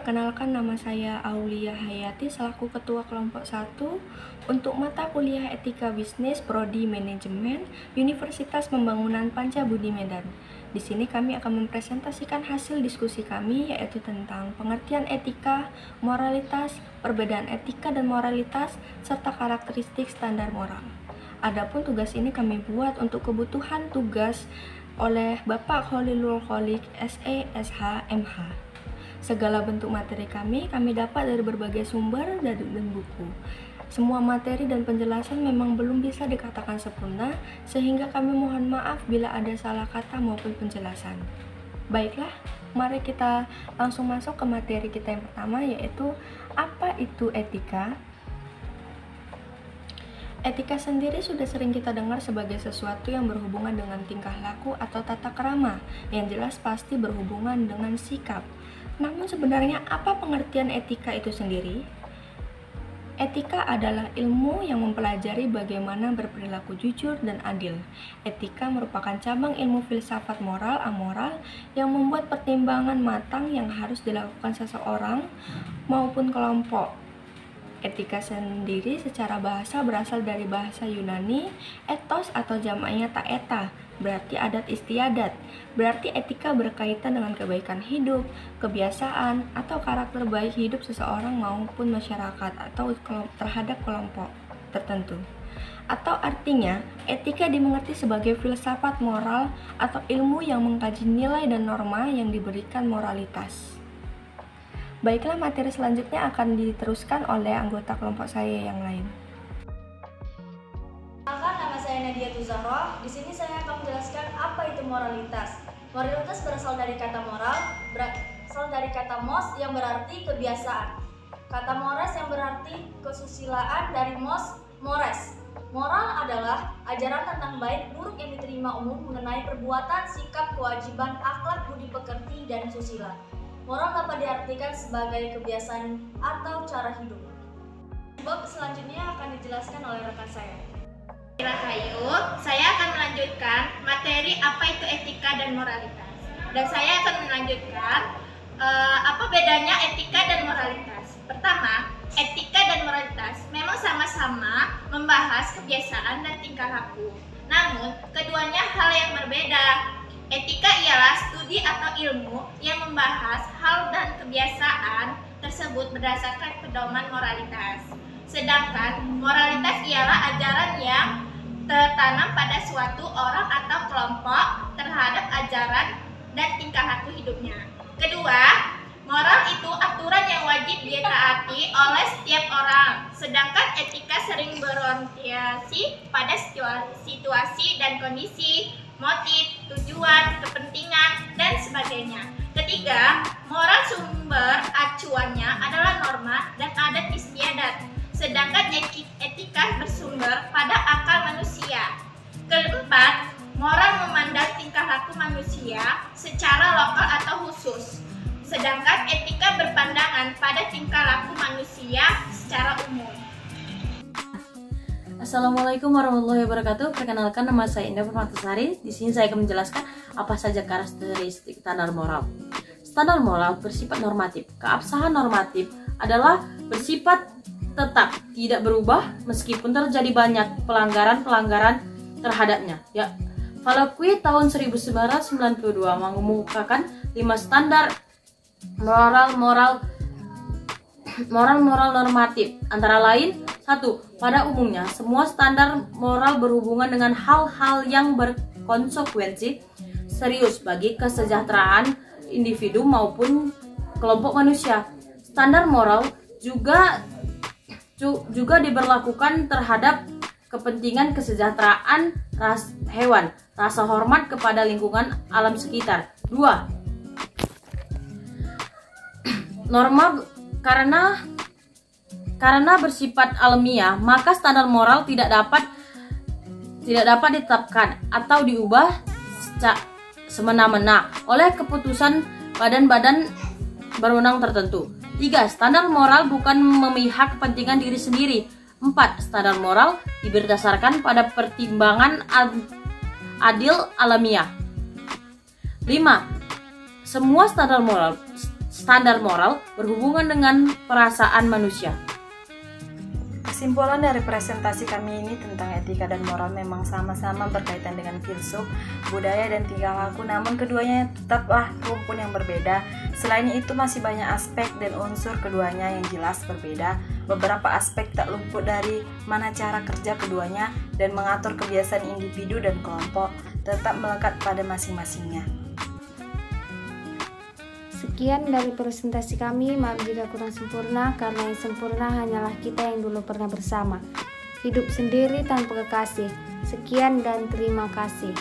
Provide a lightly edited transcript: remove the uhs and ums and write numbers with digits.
perkenalkan nama saya Aulia Hayati selaku Ketua Kelompok 1 untuk mata kuliah Etika Bisnis Prodi Manajemen Universitas Pembangunan Pancabudi Medan. Di sini kami akan mempresentasikan hasil diskusi kami yaitu tentang pengertian etika, moralitas, perbedaan etika dan moralitas, serta karakteristik standar moral. Adapun tugas ini kami buat untuk kebutuhan tugas oleh Bapak Kholilul Kholik, SE, SH, MH. Segala bentuk materi kami dapat dari berbagai sumber dan buku. Semua materi dan penjelasan memang belum bisa dikatakan sempurna, sehingga kami mohon maaf bila ada salah kata maupun penjelasan. Baiklah, mari kita langsung masuk ke materi kita yang pertama, yaitu apa itu etika. Etika sendiri sudah sering kita dengar sebagai sesuatu yang berhubungan dengan tingkah laku atau tata krama, yang jelas pasti berhubungan dengan sikap. Namun sebenarnya apa pengertian etika itu sendiri? Etika adalah ilmu yang mempelajari bagaimana berperilaku jujur dan adil. Etika merupakan cabang ilmu filsafat moral amoral yang membuat pertimbangan matang yang harus dilakukan seseorang maupun kelompok. Etika sendiri secara bahasa berasal dari bahasa Yunani, ethos atau jamaknya taeta, berarti adat istiadat. Berarti etika berkaitan dengan kebaikan hidup, kebiasaan, atau karakter baik hidup seseorang maupun masyarakat atau terhadap kelompok tertentu. Atau artinya, etika dimengerti sebagai filsafat moral atau ilmu yang mengkaji nilai dan norma yang diberikan moralitas. Baiklah, materi selanjutnya akan diteruskan oleh anggota kelompok saya yang lain. Nama saya Nadia Tuzahroh. Di sini saya akan menjelaskan apa itu moralitas. Moralitas berasal dari kata moral, berasal dari kata mos yang berarti kebiasaan. Kata mores yang berarti kesusilaan dari mores. Moral adalah ajaran tentang baik buruk yang diterima umum mengenai perbuatan, sikap, kewajiban, akhlak, budi pekerti, dan susila. Moral dapat diartikan sebagai kebiasaan atau cara hidup. Bab selanjutnya akan dijelaskan oleh rekan saya. Rahayu, saya akan melanjutkan materi apa itu etika dan moralitas. Dan saya akan melanjutkan apa bedanya etika dan moralitas. Pertama, etika dan moralitas memang sama-sama membahas kebiasaan dan tingkah laku. Namun, keduanya hal yang berbeda. Etika ialah studi atau ilmu yang membahas hal dan kebiasaan tersebut berdasarkan pedoman moralitas. Sedangkan moralitas ialah ajaran yang tertanam pada suatu orang atau kelompok terhadap ajaran dan tingkah laku hidupnya. Kedua, moral itu aturan yang wajib ditaati oleh setiap orang. Sedangkan etika sering berorientasi pada situasi dan kondisi, motif, tujuan, kepentingan, dan sebagainya. Ketiga, moral sumber acuannya adalah norma dan adat istiadat, sedangkan etika bersumber pada akal manusia. Keempat, moral memandang tingkah laku manusia secara lokal atau khusus, sedangkan etika berpandangan pada tingkah laku manusia secara umum. Assalamualaikum warahmatullahi wabarakatuh. Perkenalkan, nama saya Indah Permatasari. Di sini saya akan menjelaskan apa saja karakteristik standar moral. Standar moral bersifat normatif. Keabsahan normatif adalah bersifat tetap, tidak berubah meskipun terjadi banyak pelanggaran terhadapnya. Ya, Falakui tahun 1992 mengemukakan 5 standar moral normatif, antara lain: 1. Pada umumnya, semua standar moral berhubungan dengan hal-hal yang berkonsekuensi serius bagi kesejahteraan individu maupun kelompok manusia. Standar moral juga diberlakukan terhadap kepentingan kesejahteraan hewan, rasa hormat kepada lingkungan alam sekitar. 2. Norma karena bersifat alamiah, maka standar moral tidak dapat ditetapkan atau diubah semena-mena oleh keputusan badan-badan berwenang tertentu. 3. Standar moral bukan memihak kepentingan diri sendiri. 4. Standar moral berdasarkan pada pertimbangan adil alamiah. 5. Semua Standar moral berhubungan dengan perasaan manusia. Kesimpulan dari presentasi kami ini tentang etika dan moral memang sama-sama berkaitan dengan filsuf, budaya, dan tingkah laku, namun keduanya tetaplah rumpun yang berbeda. Selain itu masih banyak aspek dan unsur keduanya yang jelas berbeda. Beberapa aspek tak luput dari mana cara kerja keduanya dan mengatur kebiasaan individu dan kelompok tetap melekat pada masing-masingnya. Sekian dari presentasi kami, maaf jika kurang sempurna, karena yang sempurna hanyalah kita yang dulu pernah bersama. Hidup sendiri tanpa kekasih. Sekian dan terima kasih.